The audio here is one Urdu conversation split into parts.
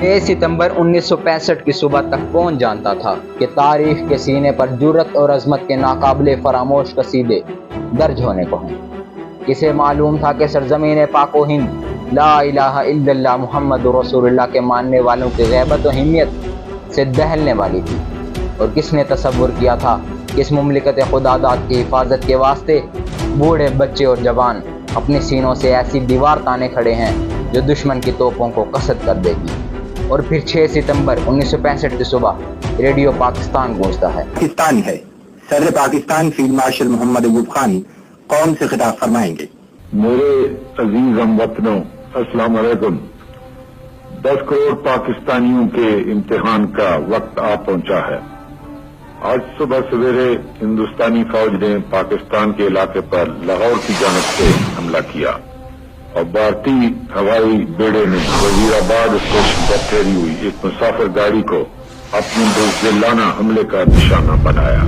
6 ستمبر 1965 کی صبح تک کون جانتا تھا کہ تاریخ کے سینے پر جرأت اور عظمت کے ناقابل فراموش قصیدے درج ہونے کو ہیں۔ کسے معلوم تھا کہ سرزمین پاک و ہند لا الہ الا اللہ محمد رسول اللہ کے ماننے والوں کی غیبت و حمیت سے دہلنے والی تھی؟ اور کس نے تصور کیا تھا کہ اس مملکت خدا داد کی حفاظت کے واسطے بوڑھے بچے اور جوان اپنے سینوں سے ایسی دیوار تانے کھڑے ہیں جو دشمن کی توپوں کو کسد کر دے گی؟ اور پھر 6 ستمبر 1965 کی صبح ریڈیو پاکستان گونجتا ہے۔ پاکستان ہے، صدر پاکستان فیلڈ مارشل محمد ایوب خان قوم سے خطاب فرمائیں گے۔ میرے عزیز ہم وطنوں، السلام علیکم۔ 10 کروڑ پاکستانیوں کے امتحان کا وقت آ پہنچا ہے۔ آج صبح سویرے ہندوستانی فوج نے پاکستان کے علاقے پر لاہور کی جانب سے حملہ کیا اور بھارتی ہوائی بیڑے نے وزیر آباد اسٹیشن پر ٹھہری ہوئی ایک مسافر گاڑی کو اپنے بزدلانہ حملے کا نشانہ بنایا۔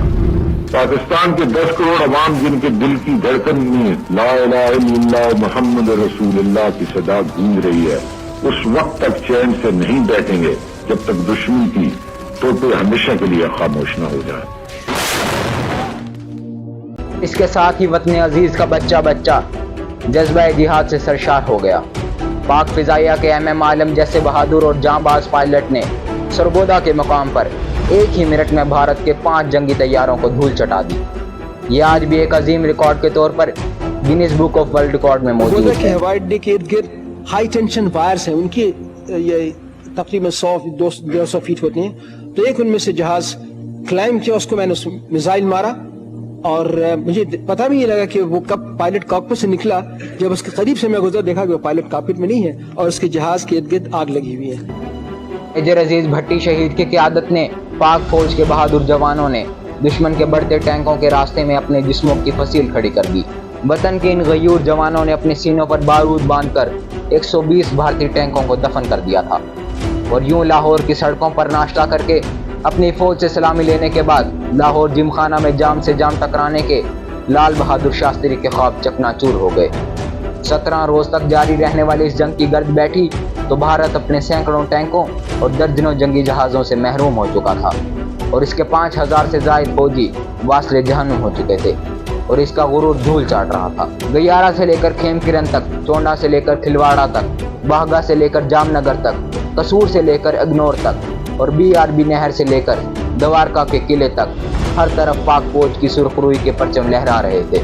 پاکستان کے 10 کروڑ عوام جن کے دل کی دھڑکن میں لا الہ الا اللہ محمد رسول اللہ کی صدا گونج رہی ہے، اس وقت تک چین سے نہیں بیٹھیں گے جب تک دشمن کی توپیں ہمیشہ کے لیے خاموش نہ ہو جائیں۔ اس کے ساتھ ہی وطن عزیز کا بچہ جذبہ جہاد سے سرشار ہو گیا۔ پاک فضائیہ کے MM عالم جیسے بہادر اور جاں باز پائلٹ نے سرگودا کے مقام پر ایک ہی منٹ میں بھارت کے 5 جنگی طیاروں کو دھول چٹا دی۔ یہ آج بھی ایک عظیم ریکارڈ کے طور پر Guinness book of world record میں موجود ہے۔ ہوائی اڈے کے ارد گرد ہائی ٹینشن وائرز ہیں، ان کی یہ تقریباً 100-200 فیٹ ہوتے ہیں، تو ایک ان میں سے جہاز کلائم کیا، اس کو میں نے میزائل مارا اور مجھے پتہ بھی نہیں لگا کہ وہ کب پائلٹ کاکپٹ سے نکلا۔ جب اس کے قریب سے میں گزرا دیکھا کہ وہ پائلٹ کاکپٹ میں نہیں ہے اور اس کے جہاز کے ارد گرد آگ لگی ہوئی ہے۔ میجر عزیز بھٹی شہید کی قیادت نے پاک فوج کے بہادر جوانوں نے دشمن کے بڑھتے ٹینکوں کے راستے میں اپنے جسموں کی فصیل کھڑی کر دی۔ وطن کے ان غیور جوانوں نے اپنے سینوں پر بارود باندھ کر 120 بھارتی ٹینکوں کو دفن کر دیا تھا، اور یوں لاہور کی سڑکوں پر ناشتہ کر کے اپنی فوج سے سلامی لینے کے بعد لاہور جم خانہ میں جام سے جام ٹکرانے کے لال بہادر شاستری کے خواب چکنا چور ہو گئے۔ 17 روز تک جاری رہنے والی اس جنگ کی گرد بیٹھی تو بھارت اپنے سینکڑوں ٹینکوں اور درجنوں جنگی جہازوں سے محروم ہو چکا تھا، اور اس کے 5000 سے زائد فوجی واصل جہنم ہو چکے تھے، اور اس کا غرور دھول چاٹ رہا تھا۔ گیارہ سے لے کر کھیم کرن تک، چونڈا سے لے کر کھلواڑا تک، باہگا سے لے کر جام نگر تک، قصور سے لے کر اگنور تک، اور BRB نہر سے لے کر دوارکا کے قلعے تک، ہر طرف پاک فوج کی سرخ روئی کے پرچم لہرا رہے تھے۔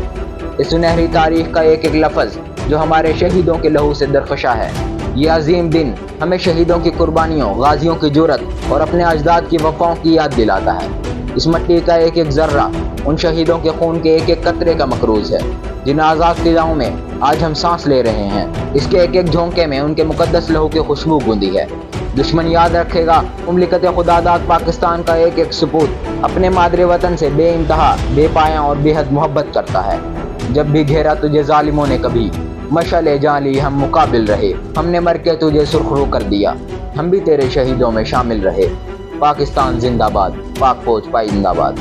اس سنہری تاریخ کا ایک ایک لفظ جو ہمارے شہیدوں کے لہو سے درخشاں ہے، یہ عظیم دن ہمیں شہیدوں کی قربانیوں، غازیوں کی جرأت اور اپنے اجداد کی وفاؤں کی یاد دلاتا ہے۔ اس مٹی کا ایک ایک ذرہ ان شہیدوں کے خون کے ایک ایک قطرے کا مقروض ہے، جن آزاد فضاؤں میں آج ہم سانس لے رہے ہیں۔ اس کے ایک ایک جھونکے میں ان کے مقدس لہو کی خوشبو گوندی ہے۔ دشمن یاد رکھے گا، مملکت خدا داد پاکستان کا ایک ایک سپوت اپنے مادر وطن سے بے انتہا، بے پایاں اور بے حد محبت کرتا ہے۔ جب بھی گھیرا تجھے ظالموں نے کبھی، مشعل جان لی ہم مقابل رہے، ہم نے مر کے تجھے سرخرو کر دیا، ہم بھی تیرے شہیدوں میں شامل رہے۔ پاکستان زندہ باد، پاک فوج پائندہ باد۔